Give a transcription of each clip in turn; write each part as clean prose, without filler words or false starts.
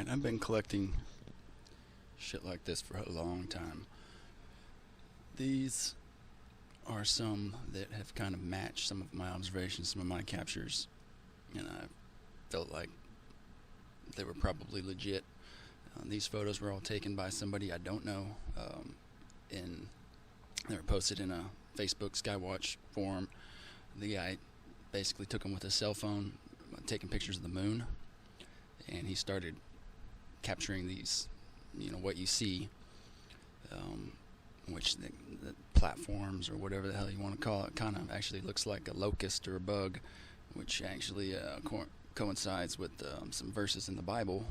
And I've been collecting shit like this for a long time. These are some that have kind of matched some of my observations, some of my captures, and I felt like they were probably legit. These photos were all taken by somebody I don't know, and they were posted in a Facebook Skywatch forum. The guy basically took them with a cell phone, taking pictures of the moon, and he started capturing these, what you see, which the platforms or whatever the hell you want to call it kind of actually looks like a locust or a bug, which actually coincides with some verses in the Bible,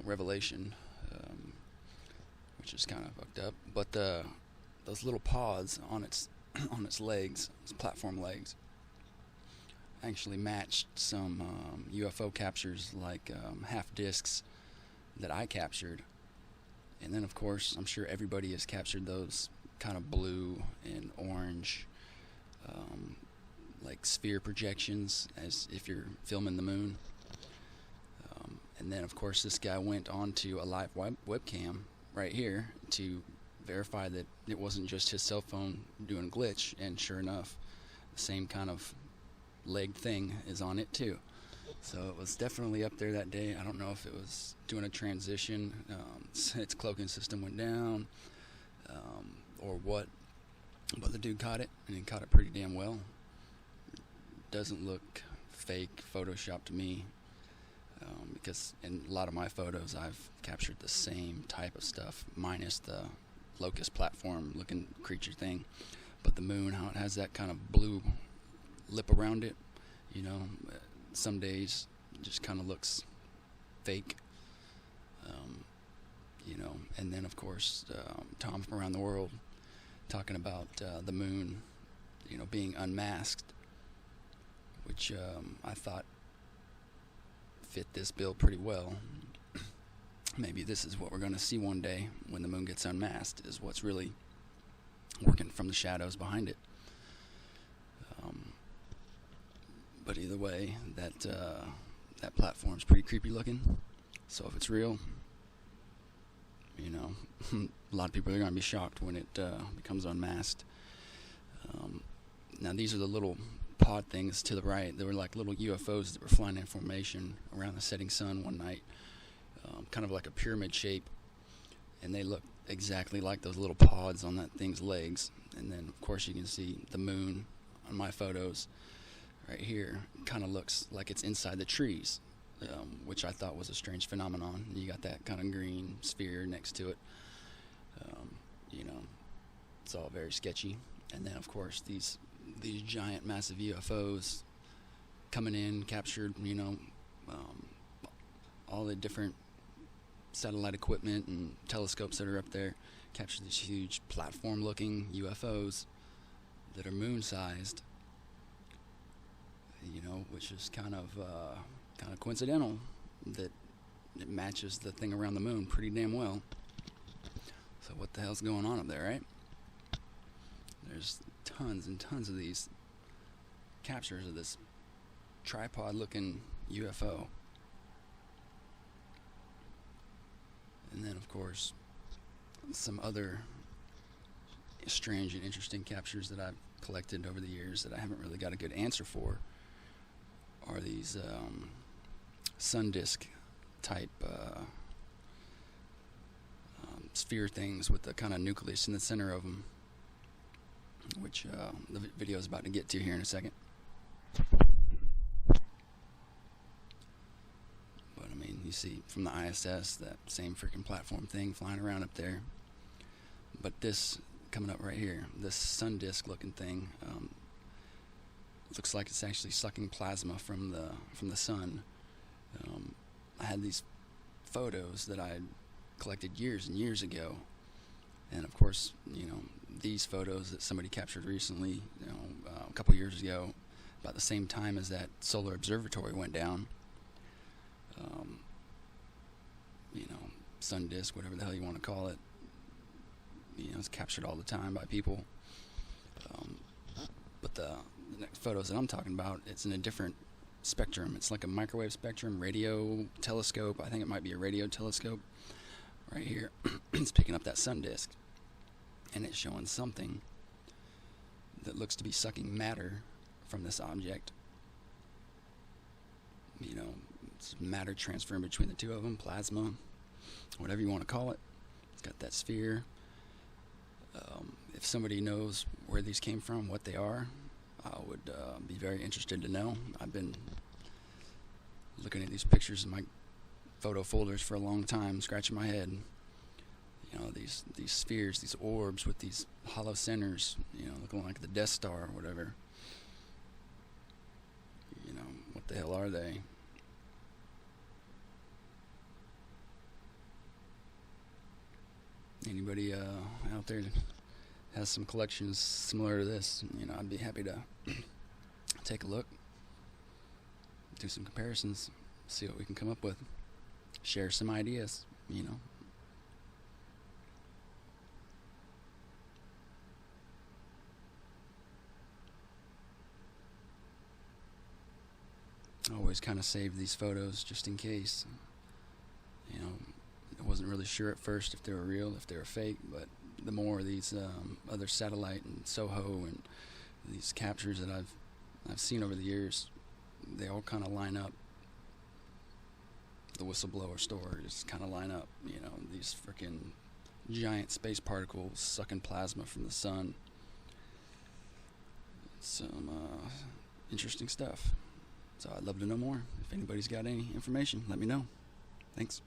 Revelation, which is kind of fucked up. But those little pods on its legs, its platform legs, actually matched some UFO captures, like half discs that I captured. And then, of course, I'm sure everybody has captured those kind of blue and orange, like sphere projections, as if you're filming the moon. And then, of course, this guy went onto a live webcam right here to verify that it wasn't just his cell phone doing a glitch. And sure enough, the same kind of leg thing is on it too. So it was definitely up there that day. I don't know if it was doing a transition, its cloaking system went down, or what, but the dude caught it, and he caught it pretty damn well. Doesn't look fake, Photoshopped to me, because in a lot of my photos I've captured the same type of stuff, minus the locust platform looking creature thing. But the moon, how it has that kind of blue lip around it, some days it just kind of looks fake, and then of course Tom from around the world talking about the moon, being unmasked, which I thought fit this bill pretty well. Maybe this is what we're going to see one day when the moon gets unmasked, is what's really working from the shadows behind it. But either way, that platform's pretty creepy looking. So if it's real, a lot of people are going to be shocked when it becomes unmasked. Now these are the little pod things to the right. They were like little UFOs that were flying in formation around the setting sun one night, kind of like a pyramid shape, and they look exactly like those little pods on that thing's legs. And then of course you can see the moon on my photos right here. Kind of looks like it's inside the trees, which I thought was a strange phenomenon. You got that kind of green sphere next to it. It's all very sketchy. And then of course these giant massive UFOs coming in, captured, all the different satellite equipment and telescopes that are up there, captured these huge platform looking UFOs that are moon sized, which is kind of coincidental that it matches the thing around the moon pretty damn well. So what the hell's going on up there, right? There's tons and tons of these captures of this tripod looking UFO. And then of course some other strange and interesting captures that I've collected over the years that I haven't really got a good answer for are these sun disk type sphere things with the kind of nucleus in the center of them, which the video is about to get to here in a second. But I mean, you see from the ISS that same freaking platform thing flying around up there. But this coming up right here, this sun disk looking thing, looks like it's actually sucking plasma from the sun. I had these photos that I collected years and years ago, and of course, these photos that somebody captured recently, a couple years ago, about the same time as that solar observatory went down. Sun disk, whatever the hell you want to call it, it's captured all the time by people. But the next photos that I'm talking about, it's in a different spectrum. It's like a microwave spectrum radio telescope. I think it might be a radio telescope right here. It's picking up that sun disk, and it's showing something that looks to be sucking matter from this object. You know, it's matter transferring between the two of them, plasma, whatever you want to call it. It's got that sphere. If somebody knows where these came from, what they are, I would be very interested to know. I've been looking at these pictures in my photo folders for a long time, scratching my head. You know, these spheres, these orbs with these hollow centers, you know, looking like the Death Star or whatever. You know, what the hell are they? Anybody out there has some collections similar to this, you know, I'd be happy to take a look, do some comparisons, see what we can come up with, share some ideas, you know. I always kind of save these photos just in case. You know, I wasn't really sure at first if they were real, if they were fake, but the more these other satellite and Soho and these captures that I've seen over the years, they all kind of line up. The whistleblower stories kind of line up. You know, these freaking giant space particles sucking plasma from the sun. Some interesting stuff. So I'd love to know more. If anybody's got any information, let me know. Thanks.